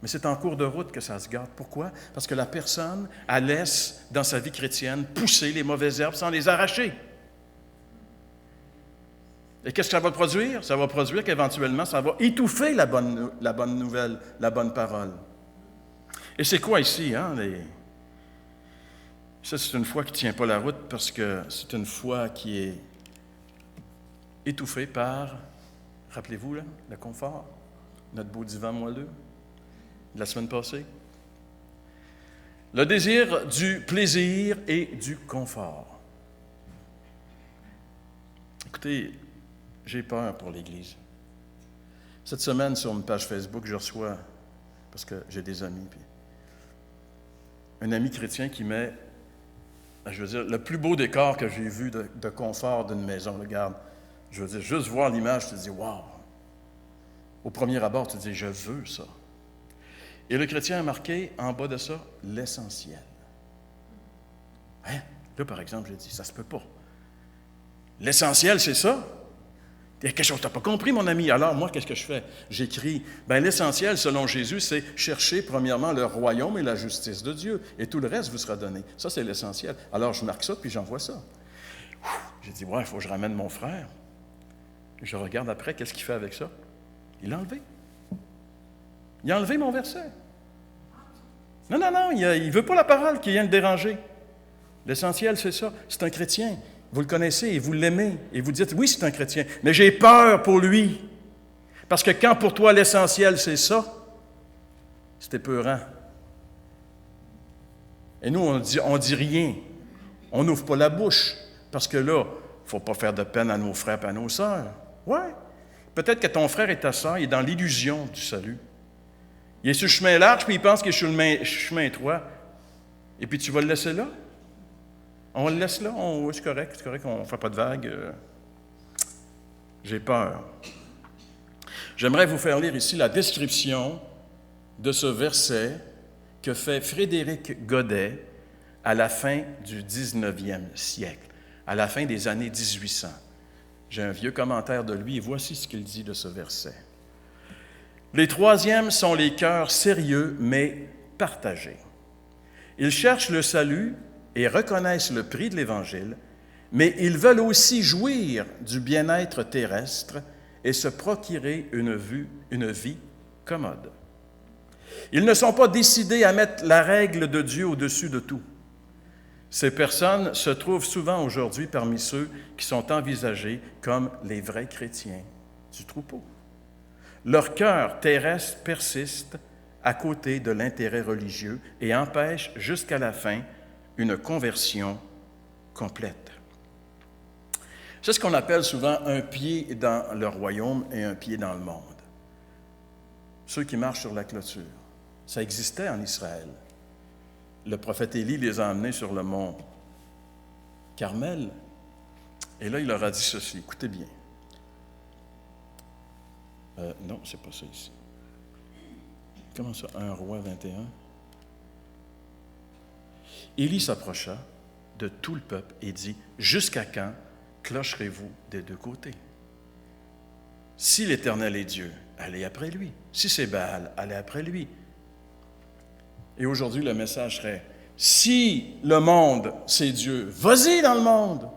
Mais c'est en cours de route que ça se gâte. Pourquoi? Parce que la personne, elle laisse, dans sa vie chrétienne, pousser les mauvaises herbes sans les arracher. Et qu'est-ce que ça va produire? Ça va produire qu'éventuellement, ça va étouffer la bonne nouvelle, la bonne parole. Et c'est quoi ici, hein? Ça, c'est une foi qui ne tient pas la route parce que c'est une foi qui est étouffée par, rappelez-vous, là, le confort, notre beau divan moelleux de la semaine passée. Le désir du plaisir et du confort. Écoutez, j'ai peur pour l'Église. Cette semaine, sur une page Facebook, je reçois, parce que j'ai des amis, puis un ami chrétien qui met, je veux dire, le plus beau décor que j'ai vu de confort d'une maison. Regarde, je veux dire, juste voir l'image, tu te dis, wow! Au premier abord, tu te dis, je veux ça. Et le chrétien a marqué en bas de ça, l'essentiel. Hein? Là, par exemple, j'ai dit, ça se peut pas. L'essentiel, c'est ça? Il y a quelque chose que tu n'as pas compris, mon ami. Alors, moi, qu'est-ce que je fais? J'écris, l'essentiel, selon Jésus, c'est chercher, premièrement, le royaume et la justice de Dieu. Et tout le reste vous sera donné. Ça, c'est l'essentiel. Alors, je marque ça, puis j'envoie ça. J'ai dit, ouais, il faut que je ramène mon frère. Je regarde après, qu'est-ce qu'il fait avec ça? Il l'a enlevé. Il a enlevé mon verset. Non, il ne veut pas la parole qui vient le déranger. L'essentiel, c'est ça. C'est un chrétien. Vous le connaissez et vous l'aimez. Et vous dites, oui, c'est un chrétien. Mais j'ai peur pour lui. Parce que quand pour toi, l'essentiel, c'est ça, c'est épeurant. Et nous, on dit rien. On n'ouvre pas la bouche. Parce que là, il ne faut pas faire de peine à nos frères et à nos sœurs. Ouais. Peut-être que ton frère et ta sœur, il est dans l'illusion du salut. Il est sur le chemin large, puis il pense qu'il est sur le chemin étroit. Et puis tu vas le laisser là? On le laisse là? Oui, c'est correct, on ne fait pas de vagues. J'ai peur. J'aimerais vous faire lire ici la description de ce verset que fait Frédéric Godet à la fin du 19e siècle, à la fin des années 1800. J'ai un vieux commentaire de lui et voici ce qu'il dit de ce verset. Les troisièmes sont les cœurs sérieux mais partagés. Ils cherchent le salut et reconnaissent le prix de l'Évangile, mais ils veulent aussi jouir du bien-être terrestre et se procurer une vie commode. Ils ne sont pas décidés à mettre la règle de Dieu au-dessus de tout. Ces personnes se trouvent souvent aujourd'hui parmi ceux qui sont envisagés comme les vrais chrétiens du troupeau. Leur cœur terrestre persiste à côté de l'intérêt religieux et empêche jusqu'à la fin une conversion complète. C'est ce qu'on appelle souvent un pied dans le royaume et un pied dans le monde. Ceux qui marchent sur la clôture. Ça existait en Israël. Le prophète Élie les a emmenés sur le mont Carmel. Et là, il leur a dit ceci. Écoutez bien. Non, c'est pas ça ici. Comment ça? 1 Roi 21. Élie s'approcha de tout le peuple et dit, « Jusqu'à quand clocherez-vous des deux côtés? Si l'Éternel est Dieu, allez après lui. Si c'est Baal, allez après lui. » Et aujourd'hui, le message serait, « Si le monde, c'est Dieu, vas-y dans le monde.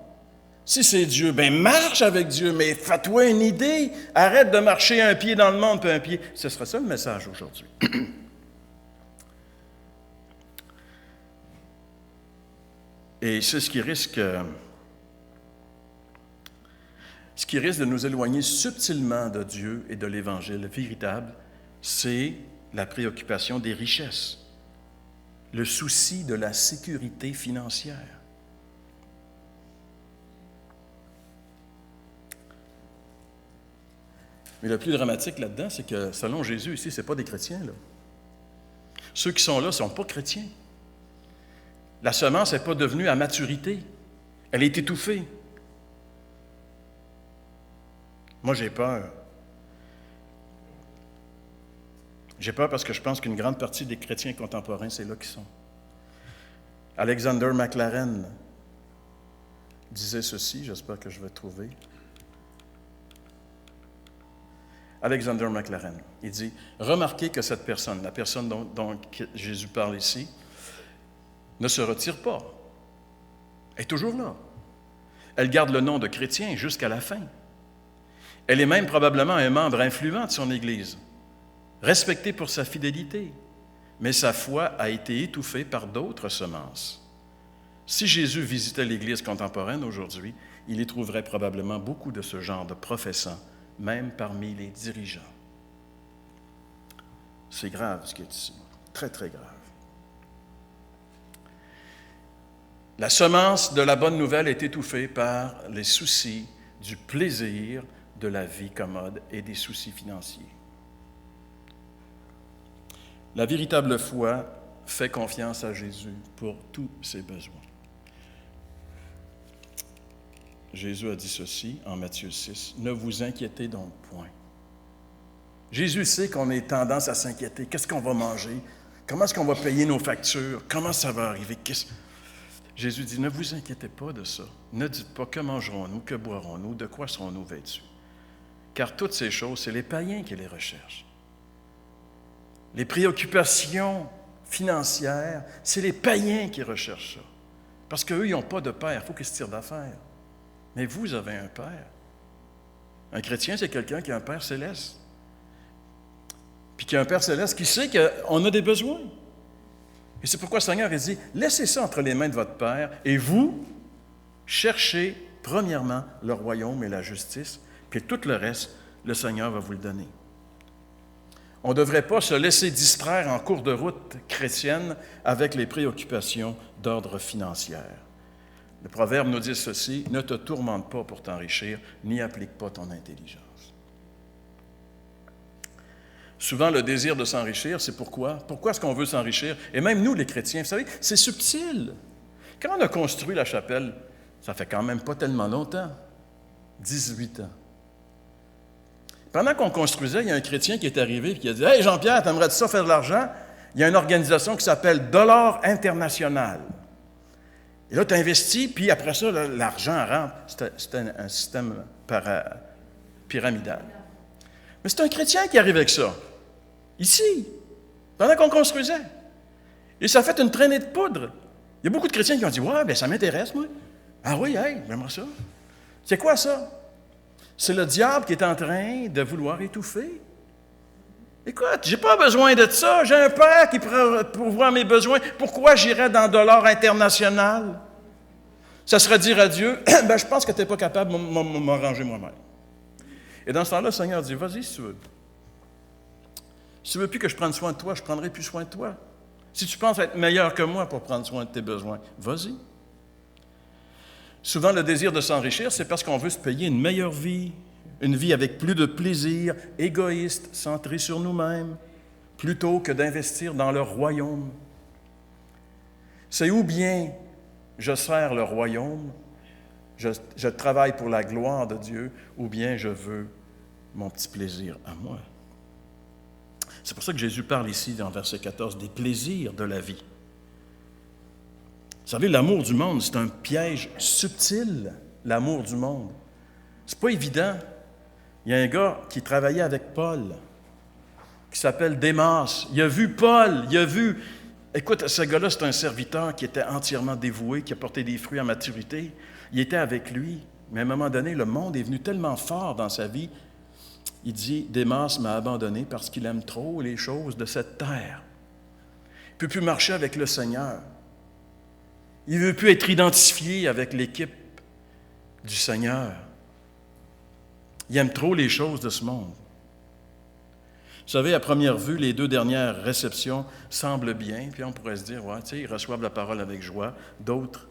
Si c'est Dieu, marche avec Dieu, mais fais-toi une idée. Arrête de marcher un pied dans le monde, puis un pied. » Ce sera ça le message aujourd'hui. Et c'est ce qui risque de nous éloigner subtilement de Dieu et de l'Évangile véritable, c'est la préoccupation des richesses, le souci de la sécurité financière. Mais le plus dramatique là-dedans, c'est que selon Jésus ici, ce n'est pas des chrétiens, là. Ceux qui sont là ne sont pas chrétiens. La semence n'est pas devenue à maturité. Elle est étouffée. Moi, j'ai peur. J'ai peur parce que je pense qu'une grande partie des chrétiens contemporains, c'est là qu'ils sont. Alexander McLaren disait ceci, j'espère que je vais trouver. Alexander McLaren, il dit, remarquez que cette personne, la personne dont Jésus parle ici, ne se retire pas. Elle est toujours là. Elle garde le nom de chrétien jusqu'à la fin. Elle est même probablement un membre influent de son Église, respecté pour sa fidélité, mais sa foi a été étouffée par d'autres semences. Si Jésus visitait l'Église contemporaine aujourd'hui, il y trouverait probablement beaucoup de ce genre de professants, même parmi les dirigeants. C'est grave ce qui est ici, très, très grave. La semence de la bonne nouvelle est étouffée par les soucis du plaisir de la vie commode et des soucis financiers. La véritable foi fait confiance à Jésus pour tous ses besoins. Jésus a dit ceci en Matthieu 6, « Ne vous inquiétez donc point. » Jésus sait qu'on a tendance à s'inquiéter. Qu'est-ce qu'on va manger? Comment est-ce qu'on va payer nos factures? Comment ça va arriver? Jésus dit, ne vous inquiétez pas de ça. Ne dites pas que mangerons-nous, que boirons-nous, de quoi serons-nous vêtus. Car toutes ces choses, c'est les païens qui les recherchent. Les préoccupations financières, c'est les païens qui recherchent ça. Parce qu'eux, ils n'ont pas de père, il faut qu'ils se tirent d'affaire. Mais vous avez un père. Un chrétien, c'est quelqu'un qui a un père céleste. Puis qui a un père céleste qui sait qu'on a des besoins. Et c'est pourquoi le Seigneur a dit, laissez ça entre les mains de votre Père et vous, cherchez premièrement le royaume et la justice, puis tout le reste, le Seigneur va vous le donner. On ne devrait pas se laisser distraire en cours de route chrétienne avec les préoccupations d'ordre financier. Le proverbe nous dit ceci, ne te tourmente pas pour t'enrichir, n'y applique pas ton intelligence. Souvent, le désir de s'enrichir, c'est pourquoi? Pourquoi est-ce qu'on veut s'enrichir? Et même nous, les chrétiens, vous savez, c'est subtil. Quand on a construit la chapelle, ça fait quand même pas tellement longtemps, 18 ans. Pendant qu'on construisait, il y a un chrétien qui est arrivé et qui a dit « Hey Jean-Pierre, t'aimerais-tu ça faire de l'argent? Il y a une organisation qui s'appelle Dollar International. Et là, tu investis, puis après ça, là, l'argent rentre. » C'était un système pyramidal. Mais c'est un chrétien qui arrive avec ça. Ici, pendant qu'on construisait. Et ça a fait une traînée de poudre. Il y a beaucoup de chrétiens qui ont dit « Ouais, bien ça m'intéresse, moi. Ah oui, hey, j'aimerais ça. » C'est quoi ça? C'est le diable qui est en train de vouloir étouffer. Écoute, j'ai pas besoin de ça. J'ai un père qui pourvoit mes besoins. Pourquoi j'irais dans Dollar International? Ça serait dire à Dieu, ben, je pense que tu n'es pas capable de m'arranger moi-même. Et dans ce temps-là, le Seigneur dit, vas-y si tu veux. Si tu ne veux plus que je prenne soin de toi, je ne prendrai plus soin de toi. Si tu penses être meilleur que moi pour prendre soin de tes besoins, vas-y. Souvent, le désir de s'enrichir, c'est parce qu'on veut se payer une meilleure vie, une vie avec plus de plaisir, égoïste, centrée sur nous-mêmes, plutôt que d'investir dans le royaume. C'est ou bien je sers le royaume, je travaille pour la gloire de Dieu, ou bien je veux mon petit plaisir à moi. C'est pour ça que Jésus parle ici, dans verset 14, des plaisirs de la vie. Vous savez, l'amour du monde, c'est un piège subtil, l'amour du monde. C'est pas évident. Il y a un gars qui travaillait avec Paul, qui s'appelle Démas. Il a vu Paul, il a vu... Écoute, ce gars-là, c'est un serviteur qui était entièrement dévoué, qui a porté des fruits à maturité. Il était avec lui. Mais à un moment donné, le monde est venu tellement fort dans sa vie, il dit, Démas m'a abandonné parce qu'il aime trop les choses de cette terre. Il ne peut plus marcher avec le Seigneur. Il ne veut plus être identifié avec l'équipe du Seigneur. Il aime trop les choses de ce monde. Vous savez, à première vue, les 2 dernières réceptions semblent bien, puis on pourrait se dire, ouais, tu sais, ils reçoivent la parole avec joie. D'autres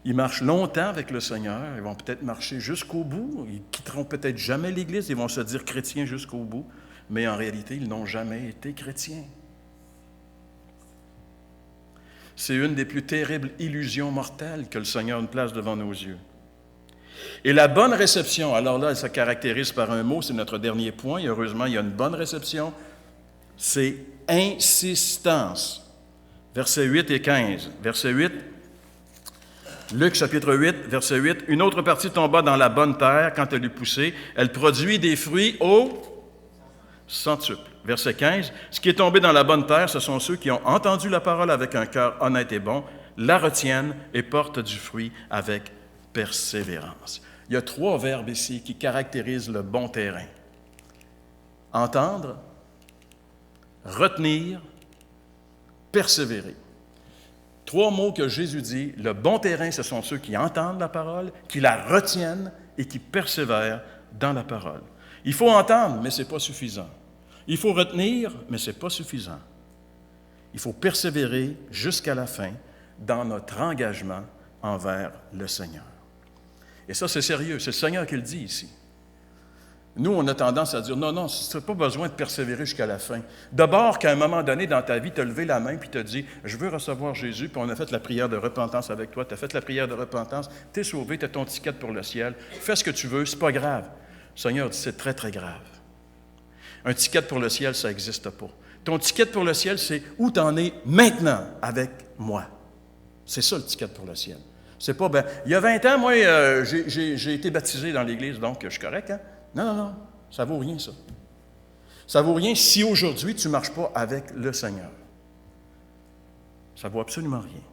Ils marchent longtemps avec le Seigneur, ils vont peut-être marcher jusqu'au bout, ils quitteront peut-être jamais l'Église, ils vont se dire chrétiens jusqu'au bout, mais en réalité, ils n'ont jamais été chrétiens. C'est une des plus terribles illusions mortelles que le Seigneur nous place devant nos yeux. Et la bonne réception, alors là, elle se caractérise par un mot, c'est notre dernier point, et heureusement, il y a une bonne réception, c'est insistance. Versets 8 et 15. Verset 8, Luc chapitre 8, verset 8. « Une autre partie tomba dans la bonne terre quand elle eut poussé. Elle produit des fruits au centuple. » Verset 15. « Ce qui est tombé dans la bonne terre, ce sont ceux qui ont entendu la parole avec un cœur honnête et bon, la retiennent et portent du fruit avec persévérance. » Il y a 3 verbes ici qui caractérisent le bon terrain. Entendre, retenir, persévérer. 3 mots que Jésus dit. Le bon terrain, ce sont ceux qui entendent la parole, qui la retiennent et qui persévèrent dans la parole. Il faut entendre, mais ce n'est pas suffisant. Il faut retenir, mais ce n'est pas suffisant. Il faut persévérer jusqu'à la fin dans notre engagement envers le Seigneur. Et ça, c'est sérieux. C'est le Seigneur qui le dit ici. Nous, on a tendance à dire, non, tu n'as pas besoin de persévérer jusqu'à la fin. D'abord, qu'à un moment donné dans ta vie, tu as levé la main puis tu as dit, je veux recevoir Jésus, puis on a fait la prière de repentance avec toi, tu as fait la prière de repentance, tu es sauvé, tu as ton ticket pour le ciel, fais ce que tu veux, c'est pas grave. Le Seigneur dit, c'est très, très grave. Un ticket pour le ciel, ça n'existe pas. Ton ticket pour le ciel, c'est où tu en es maintenant avec moi. C'est ça le ticket pour le ciel. C'est pas, il y a 20 ans, moi, j'ai été baptisé dans l'Église, donc je suis correct, hein? Non, ça ne vaut rien, ça. Ça ne vaut rien si aujourd'hui tu ne marches pas avec le Seigneur. Ça ne vaut absolument rien.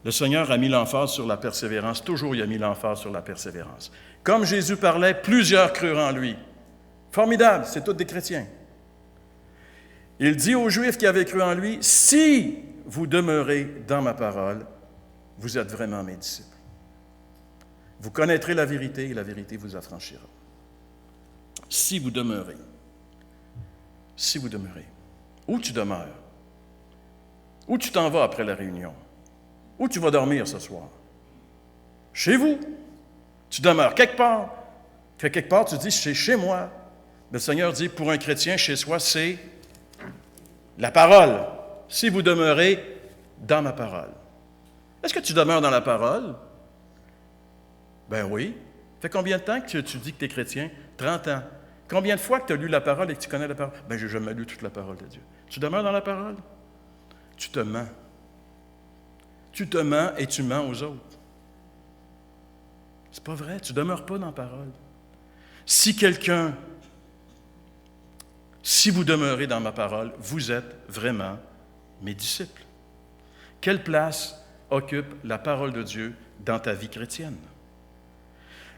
Le Seigneur a mis l'emphase sur la persévérance. Toujours, il a mis l'emphase sur la persévérance. Comme Jésus parlait, plusieurs crurent en lui. Formidable, c'est tous des chrétiens. Il dit aux Juifs qui avaient cru en lui, « Si vous demeurez dans ma parole, vous êtes vraiment mes disciples. Vous connaîtrez la vérité et la vérité vous affranchira. » Si vous demeurez. Si vous demeurez. Où tu demeures? Où tu t'en vas après la réunion? Où tu vas dormir ce soir? Chez vous. Tu demeures quelque part. Quelque part, tu dis, c'est chez moi. Le Seigneur dit, pour un chrétien, chez soi, c'est la parole. Si vous demeurez dans ma parole. Est-ce que tu demeures dans la parole? Ben oui. Ça fait combien de temps que tu dis que tu es chrétien? 30 ans. Combien de fois que tu as lu la parole et que tu connais la parole? Ben, j'ai jamais lu toute la parole de Dieu. Tu demeures dans la parole? Tu te mens. Tu te mens et tu mens aux autres. C'est pas vrai, tu ne demeures pas dans la parole. Si vous demeurez dans ma parole, vous êtes vraiment mes disciples. Quelle place occupe la parole de Dieu dans ta vie chrétienne?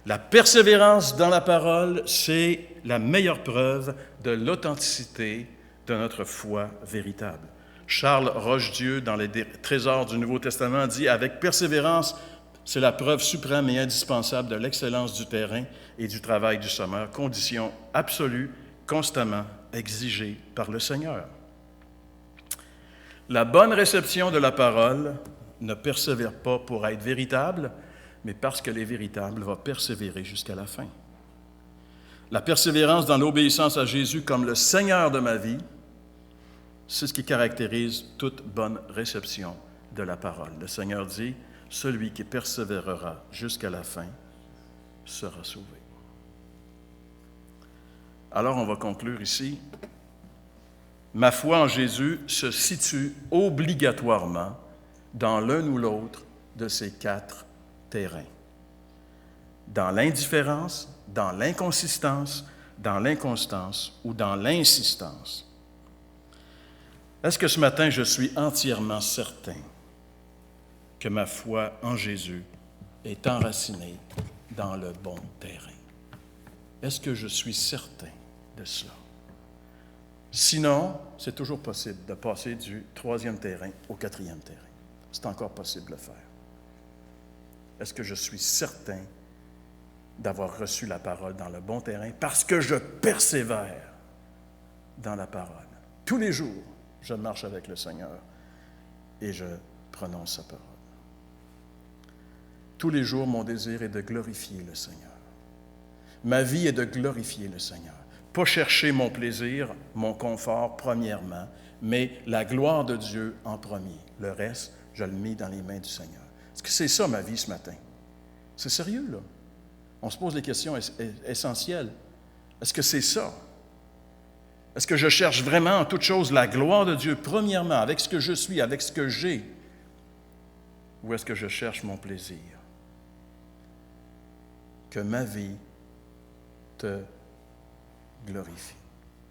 La persévérance dans la parole, c'est la meilleure preuve de l'authenticité de notre foi véritable. Charles Roche-Dieu, dans les Trésors du Nouveau Testament, dit « Avec persévérance, c'est la preuve suprême et indispensable de l'excellence du terrain et du travail du semeur, condition absolue, constamment exigée par le Seigneur. » La bonne réception de la parole ne persévère pas pour être véritable, mais parce qu'elle est véritable, va persévérer jusqu'à la fin. La persévérance dans l'obéissance à Jésus comme le Seigneur de ma vie, c'est ce qui caractérise toute bonne réception de la parole. Le Seigneur dit, « Celui qui persévérera jusqu'à la fin sera sauvé. » Alors, on va conclure ici. Ma foi en Jésus se situe obligatoirement dans l'un ou l'autre de ces 4 terrains. Dans l'indifférence, dans l'inconsistance, dans l'inconstance ou dans l'insistance. Est-ce que ce matin, je suis entièrement certain que ma foi en Jésus est enracinée dans le bon terrain? Est-ce que je suis certain de cela? Sinon, c'est toujours possible de passer du 3e terrain au 4e terrain. C'est encore possible de le faire. Est-ce que je suis certain d'avoir reçu la parole dans le bon terrain parce que je persévère dans la parole? Tous les jours, je marche avec le Seigneur et je prononce sa parole. Tous les jours, mon désir est de glorifier le Seigneur. Ma vie est de glorifier le Seigneur. Pas chercher mon plaisir, mon confort premièrement, mais la gloire de Dieu en premier. Le reste, je le mets dans les mains du Seigneur. Est-ce que c'est ça ma vie ce matin? C'est sérieux, là. On se pose des questions essentielles. Est-ce que c'est ça? Est-ce que je cherche vraiment en toute chose la gloire de Dieu premièrement, avec ce que je suis, avec ce que j'ai? Ou est-ce que je cherche mon plaisir? Que ma vie te glorifie.